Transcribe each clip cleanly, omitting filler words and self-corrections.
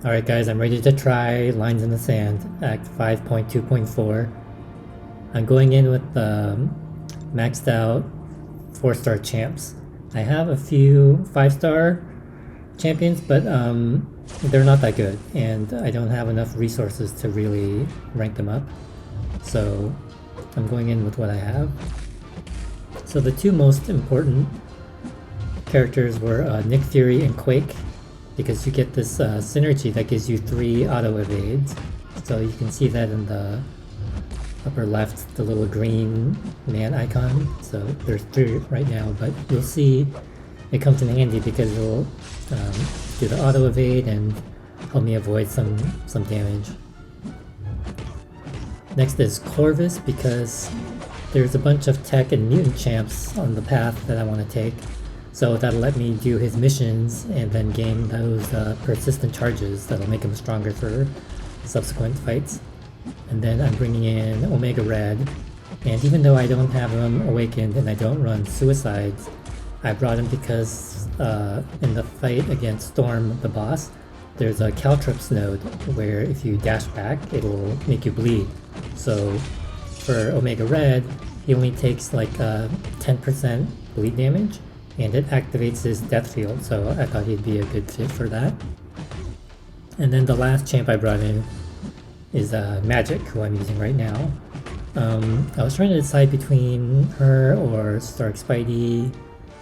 Alright guys, I'm ready to try Lines in the Sand, Act 5.2.4. I'm going in with maxed out 4-star champs. I have a few 5-star champions, but they're not that good, and I don't have enough resources to really rank them up. So I'm going in with what I have. So the two most important characters were Nick Fury and Quake, because you get this synergy that gives you 3 auto evades. So you can see that in the upper left, the little green man icon. So there's 3 right now, but you'll see it comes in handy because it'll do the auto evade and help me avoid some damage. Next is Corvus, because there's a bunch of tech and mutant champs on the path that I want to take. So that'll let me do his missions and then gain those persistent charges that'll make him stronger for subsequent fights. And then I'm bringing in Omega Red, and even though I don't have him awakened and I don't run suicides, I brought him because in the fight against Storm, the boss, there's a Caltrops node where if you dash back, it'll make you bleed. So for Omega Red, he only takes like 10% bleed damage, and it activates his death field, so I thought he'd be a good fit for that. And then the last champ I brought in is Magic, who I'm using right now. I was trying to decide between her or Stark Spidey,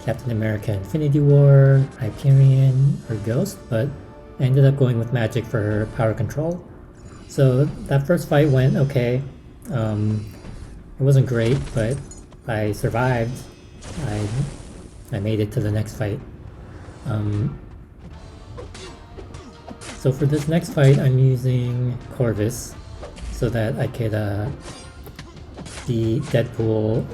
Captain America Infinity War, Hyperion, or Ghost, but I ended up going with Magic for her power control. So that first fight went okay. It wasn't great, but I survived. I made it to the next fight. So for this next fight, I'm using Corvus so that I could be Deadpool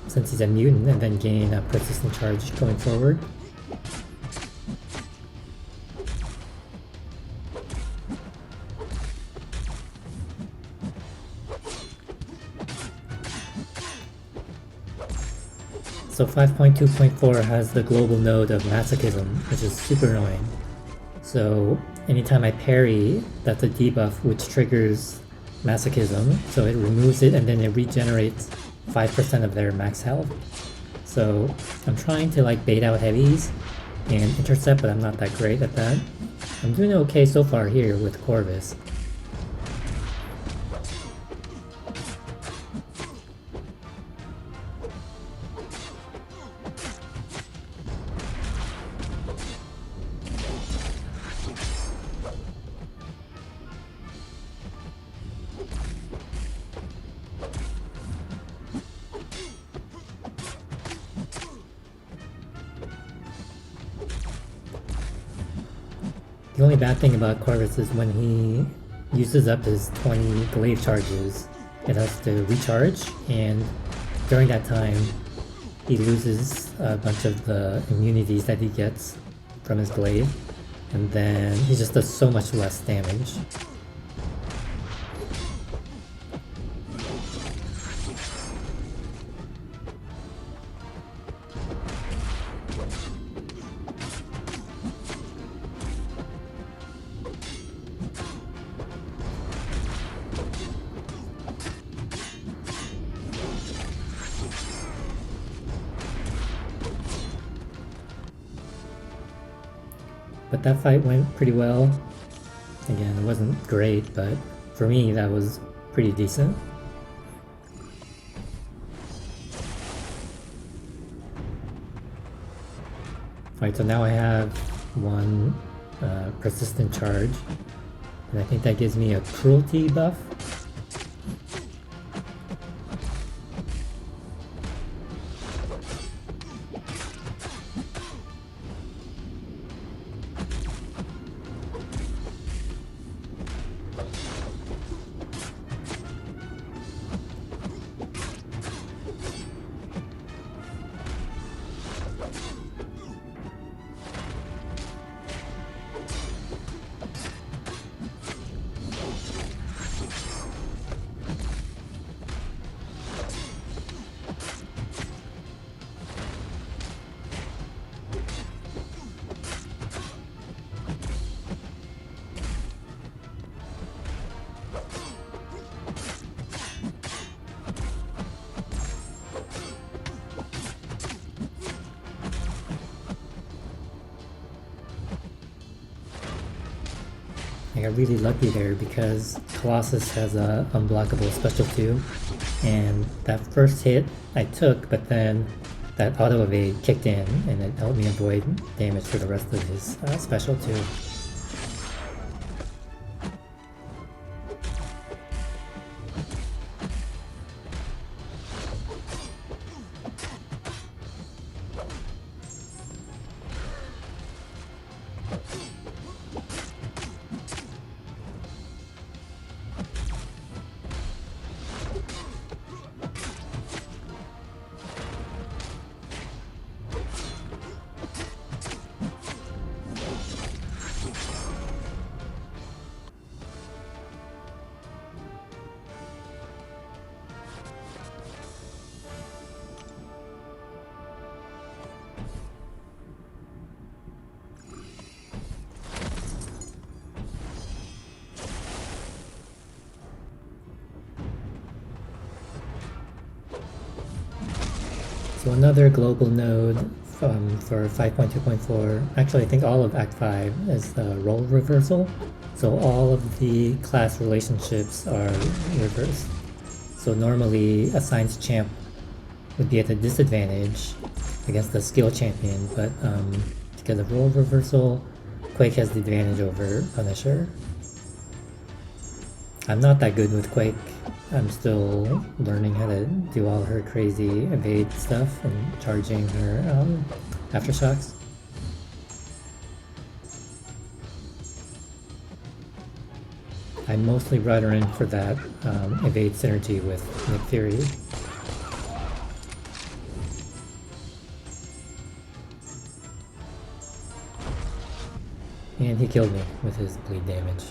since he's a mutant and then gain a persistent charge going forward. So 5.2.4 has the global node of masochism, which is super annoying. So anytime I parry, that's a debuff which triggers masochism, so it removes it and then it regenerates 5% of their max health. So I'm trying to like bait out heavies and intercept, but I'm not that great at that. I'm doing okay so far here with Corvus. The only bad thing about Corvus is when he uses up his 20 glaive charges, it has to recharge, and during that time he loses a bunch of the immunities that he gets from his glaive, and then he just does so much less damage. But that fight went pretty well. Again, it wasn't great, but for me that was pretty decent. Alright, so now I have one persistent charge, and I think that gives me a cruelty buff. I got really lucky there because Colossus has a unblockable special too, and that first hit I took, but then that auto evade kicked in and it helped me avoid damage for the rest of his special too. So another global node for 5.2.4, actually I think all of Act 5 is the role reversal. So all of the class relationships are reversed. So normally a science champ would be at a disadvantage against the skill champion, but because of role reversal, Quake has the advantage over Punisher. I'm not that good with Quake. I'm still learning how to do all her crazy evade stuff and charging her aftershocks. I mostly brought her in for that evade synergy with Nick Fury. And he killed me with his bleed damage.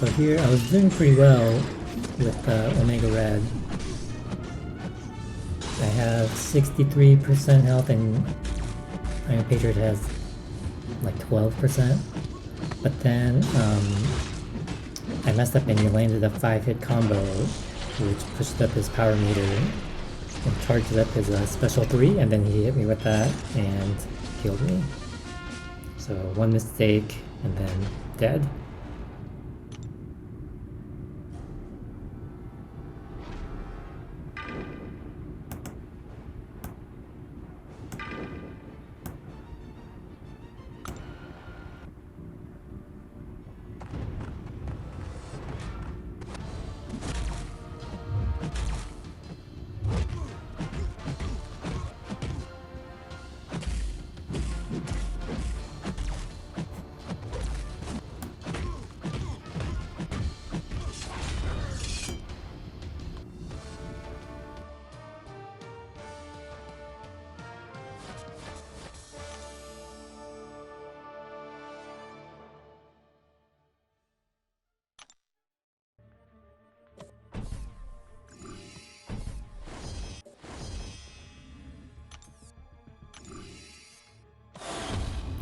So here I was doing pretty well with Omega Red. I have 63% health and Iron Patriot has like 12%. But then I messed up and he landed a 5-hit combo which pushed up his power meter and charged up his special 3, and then he hit me with that and killed me. So one mistake and then dead.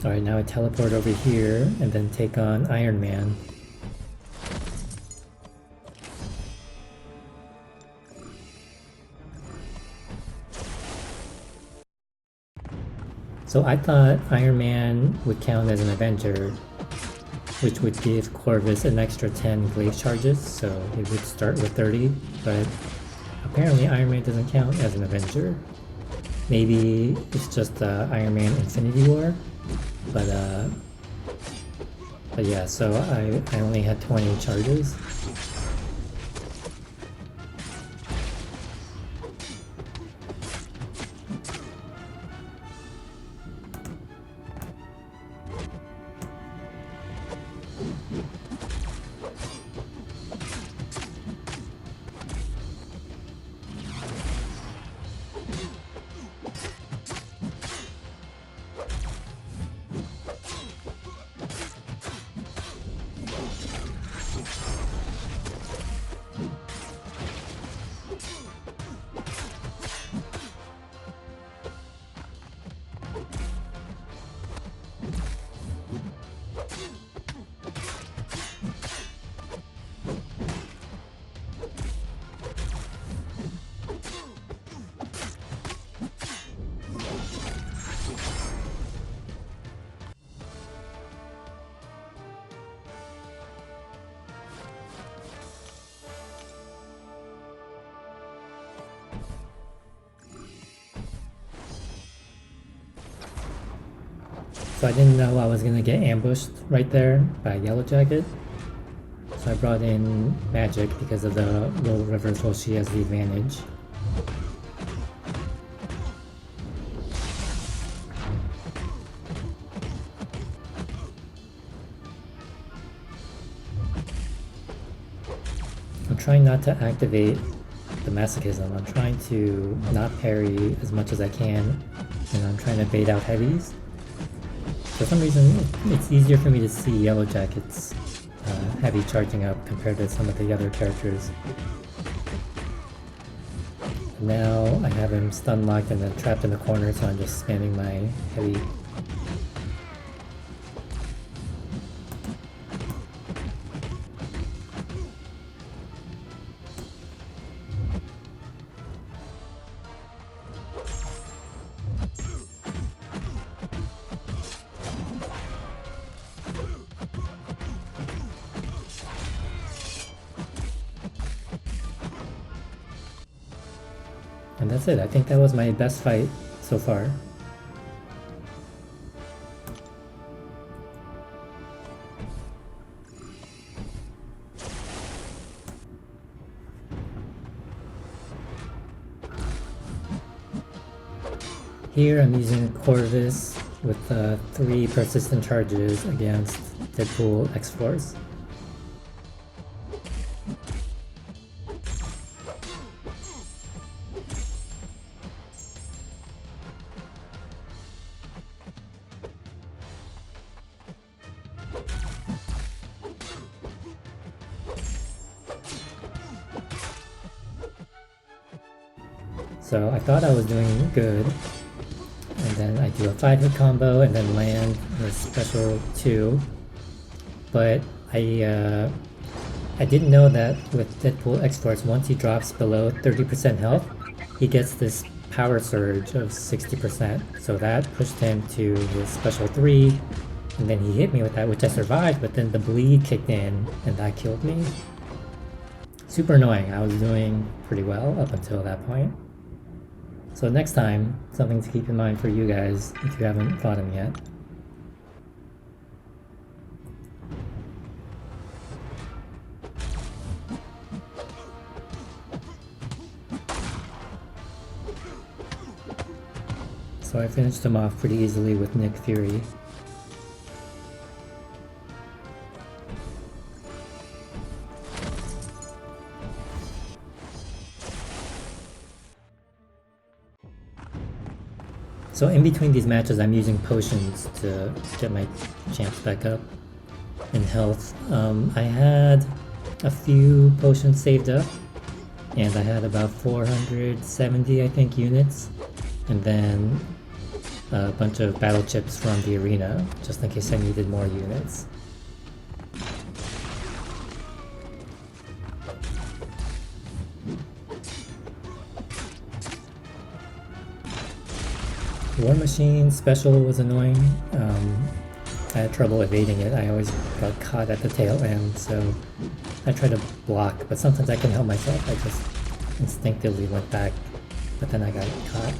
Alright, now I teleport over here and then take on Iron Man. So I thought Iron Man would count as an Avenger, which would give Corvus an extra 10 Glaze charges, so it would start with 30, but apparently Iron Man doesn't count as an Avenger. Maybe it's just Iron Man Infinity War, but yeah, so I only had 20 charges. So I didn't know I was gonna get ambushed right there by Yellowjacket. So I brought in magic because of the low reversal, she has the advantage. I'm trying not to activate the masochism. I'm trying to not parry as much as I can, and I'm trying to bait out heavies. For some reason, it's easier for me to see Yellowjacket's heavy charging up compared to some of the other characters. Now I have him stun locked and then trapped in the corner, so I'm just spamming my heavy. And that's it. I think that was my best fight so far. Here I'm using Corvus with 3 persistent charges against Deadpool X-Force. So I thought I was doing good, and then I do a 5-hit combo and then land the special 2. But I didn't know that with Deadpool X-Force, once he drops below 30% health, he gets this power surge of 60%. So that pushed him to his special 3, and then he hit me with that, which I survived, but then the bleed kicked in, and that killed me. Super annoying. I was doing pretty well up until that point. So next time, something to keep in mind for you guys if you haven't fought him yet. So I finished him off pretty easily with Nick Fury. So in between these matches, I'm using potions to get my champs back up in health. I had a few potions saved up, and I had about 470, I think, units, and then a bunch of battle chips from the arena, just in case I needed more units. War Machine special was annoying. I had trouble evading it. I always got caught at the tail end, so I tried to block, but sometimes I couldn't help myself. I just instinctively went back, but then I got caught.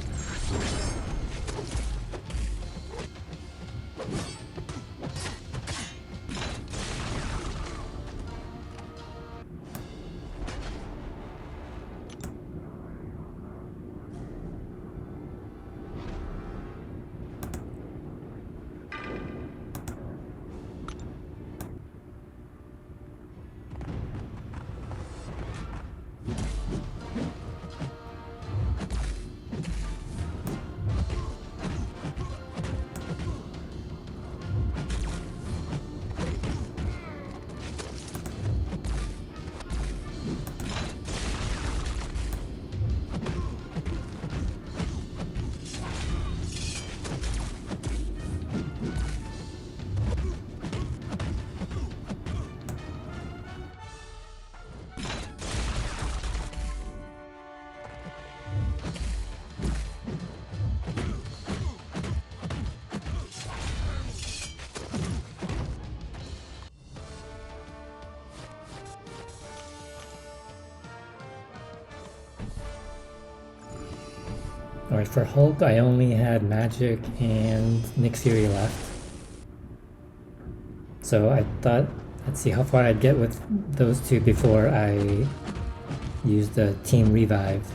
Alright, for Hulk, I only had Magic and Nick Fury left. So I thought, let's see how far I'd get with those two before I use the Team Revive.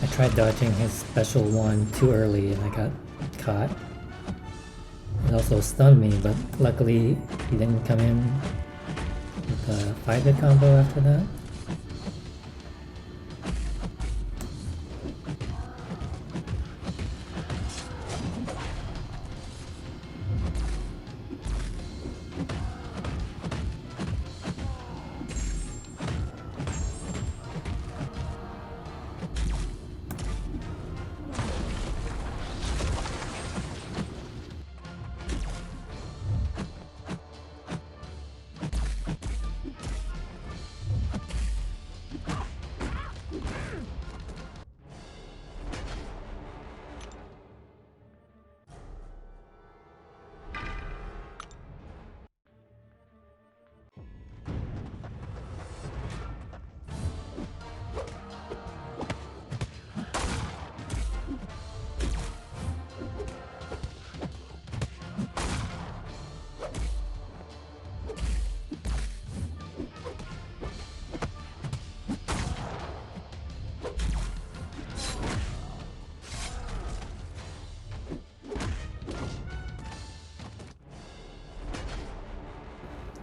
I tried dodging his special one too early and I got caught. It also stunned me, but luckily he didn't come in with a 5-hit combo after that.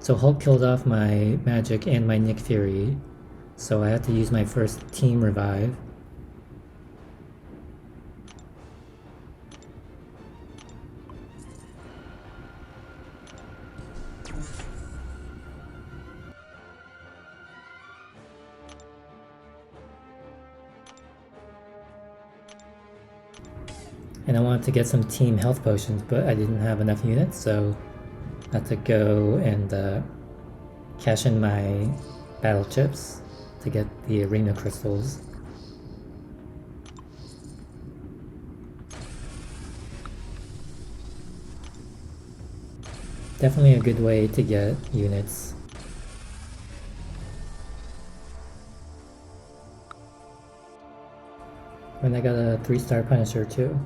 So Hulk killed off my Magic and my Nick Fury. So I had to use my first team revive. And I wanted to get some team health potions, but I didn't have enough units, so I had to go and cash in my battle chips to get the arena crystals. Definitely a good way to get units. And I got a 3-star Punisher too.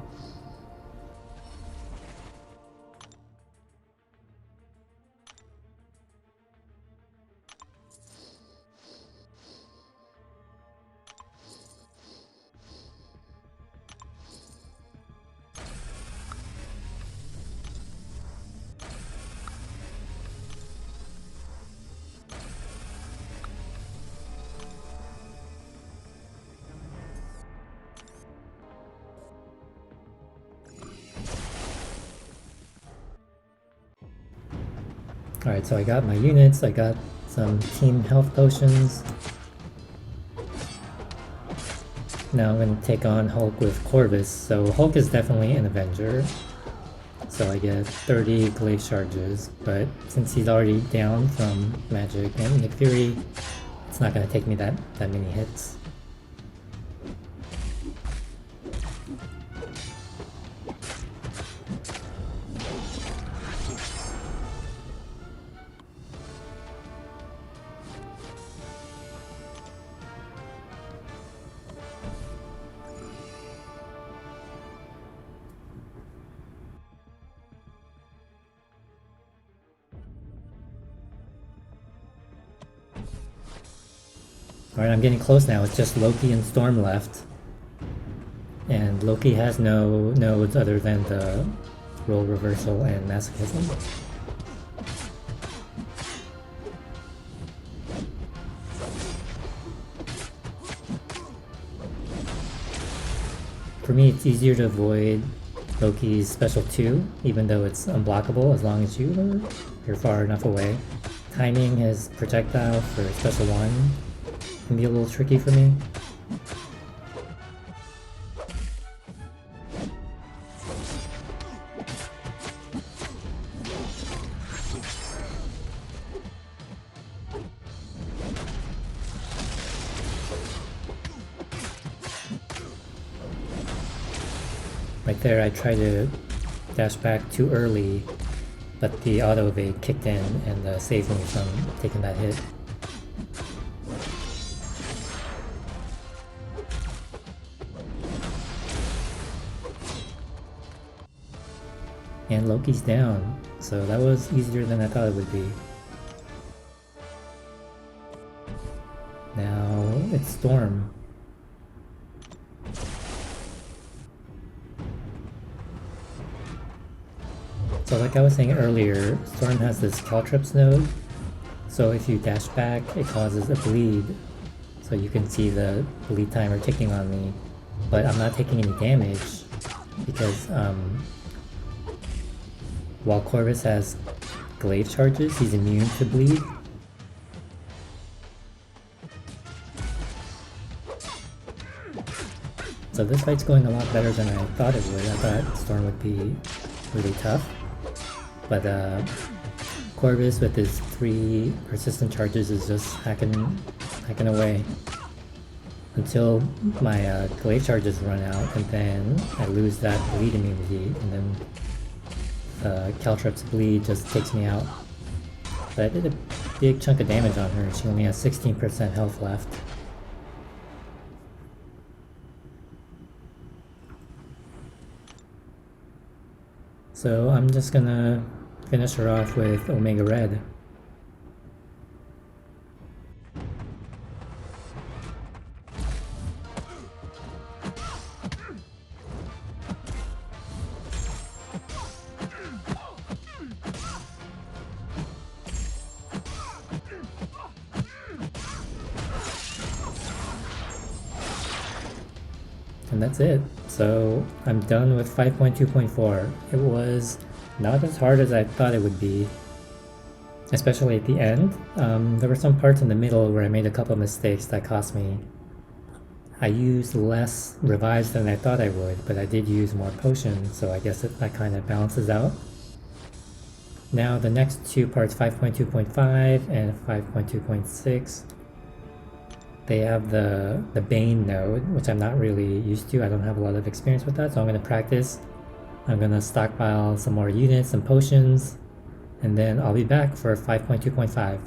Alright, so I got my units, I got some team health potions. Now I'm going to take on Hulk with Corvus. So Hulk is definitely an Avenger. So I get 30 glaive charges, but since he's already down from Magic and Nick Fury, it's not going to take me that many hits. Alright, I'm getting close now. It's just Loki and Storm left. And Loki has no nodes other than the role reversal and masochism. For me, it's easier to avoid Loki's special 2, even though it's unblockable as long as you're far enough away. Timing his projectile for special 1 can be a little tricky for me. Right there, I tried to dash back too early, but the auto evade kicked in and saved me from taking that hit. And Loki's down, so that was easier than I thought it would be. Now it's Storm. So like I was saying earlier, Storm has this Caltrips node, so if you dash back, it causes a bleed. So you can see the bleed timer ticking on me, but I'm not taking any damage because while Corvus has glaive charges, he's immune to bleed. So this fight's going a lot better than I thought it would. I thought Storm would be really tough. But Corvus with his 3 persistent charges is just hacking away. Until my glaive charges run out, and then I lose that bleed immunity, and then Caltrips bleed just takes me out. But I did a big chunk of damage on her. She only has 16% health left. So I'm just gonna finish her off with Omega Red. And that's it. So I'm done with 5.2.4. It was not as hard as I thought it would be, especially at the end. There were some parts in the middle where I made a couple of mistakes that cost me. I used less revives than I thought I would, but I did use more potions, so I guess that kind of balances out. Now the next two parts, 5.2.5 and 5.2.6, they have the Bane node, which I'm not really used to. I don't have a lot of experience with that, so I'm going to practice. I'm going to stockpile some more units and potions, and then I'll be back for 5.2.5.